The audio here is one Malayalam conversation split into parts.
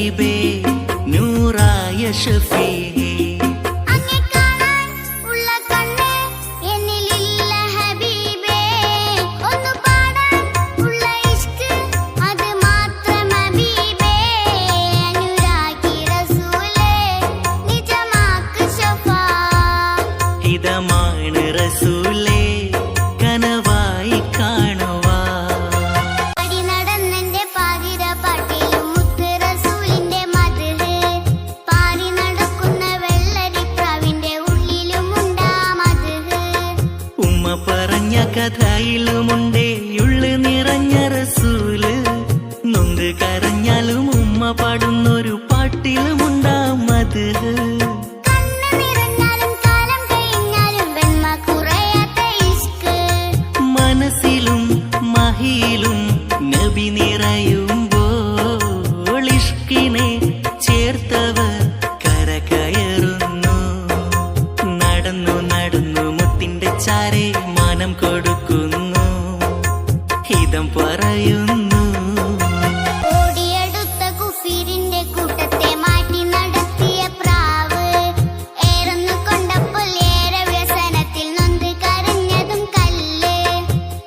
ഹബീബേ നൂറായ ഷഫീ ാണ് റസൂലേ കനവായി കാണുവാ നടന്നെന്റെ പാതിര പാട്ടിലും മുത്ത് റസൂലിന്റെ മദ്ഹ് പാറി നടക്കുന്ന വെള്ളരിപ്രാവിന്റെ ഉള്ളിലുമുണ്ടാ മദ്ഹ് ഉമ്മ പറഞ്ഞ കഥയിലുമുണ്ടേ ഉള്ളു നിറഞ്ഞ റസൂല് നൊന്ത് കരഞ്ഞാലും ഉമ്മ പാടുന്നൊരു പാട്ടിലുമുണ്ടാ മദ്ഹ് മനസ്സിലും മഹിയിലും നബി നിറയുമ്പോൾ ഇഷ്കിനെ ചേർത്തവർ കരകയറുന്നു നടന്നു നടന്നു മുത്തിന്റെ ചാരെ മാനം കൊടുക്കുന്നു ഹിതം പറയുന്നു ഓടിയെടുത്ത കുഫിരിന്റെ കൂട്ടത്തെ മാറ്റി നടത്തിയ പ്രാവ് ഏറന്നു കൊണ്ടപ്പോൾ ഏറെ വ്യസനത്തിൽ നൊന്ത് കരഞ്ഞതും കല്ല്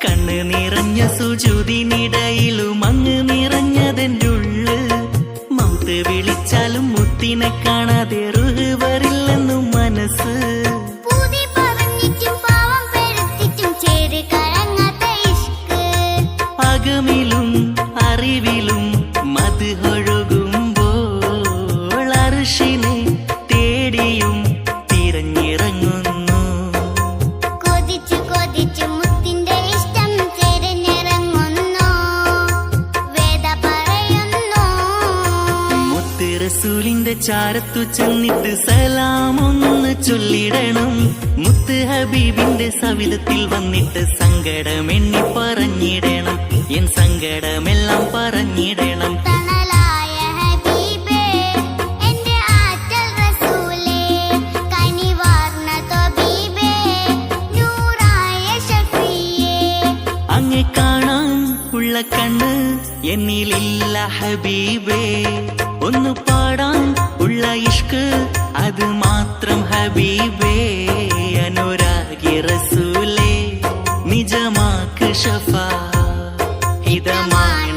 കണ്ണ് നിറഞ്ഞ സുജൂദിനിടയിലും അങ്ങ് നിറഞ്ഞതെന്റെ ഉള്ള് മൗത്ത് വിളിച്ചാലും മുത്തിനെ കാണാതെ റുഹ് വരില്ലെന്നും മനസ്സ് പൂതി പറഞ്ഞിട്ടും പാവം പെരുത്തിട്ടും ചേര് കഴങ്ങാത്ത ഇഷ്ക് അകമിലും അറിവിലും മത് ഒഴുകുമ്പോൾ അർശിനെ തേടിയും തിരഞ്ഞിറങ്ങുന്നു കൊതിച്ചു കൊതിച്ചു മുത്തിന്റെ ഇഷ്ടം ചേരഞ്ഞിറങ്ങുന്നു വേദ പറയുന്നു മുത്ത് റസൂലിന്റെ ചാരത്തു ചെന്നിട്ട് സലാമൊന്ന് ചൊല്ലിടണം മുത്ത് ഹബീബിന്റെ സവിധത്തിൽ വന്നിട്ട് സങ്കടം എണ്ണി പറഞ്ഞിടണം എൻ സങ്കടമെല്ലാം പറഞ്ഞിടണം തണലായ ഹബീബേ എന്റെ ആറ്റൽ റസൂലേ കനിവാർന്ന ത്വബീബേ നൂറായ ഷഫീയേ അങ്ങെ കാണാൻ ഉള്ള കണ്ണ് എന്നിലില്ല ഹബീബേ ഒന്ന് പാടാൻ ഉള്ള ഇഷ്ക് അത് മാത്രം ഹബീബേ അനുരാഗി റസൂലേ നിജമാക്ക് ഷഫാ ഹിതമാണ്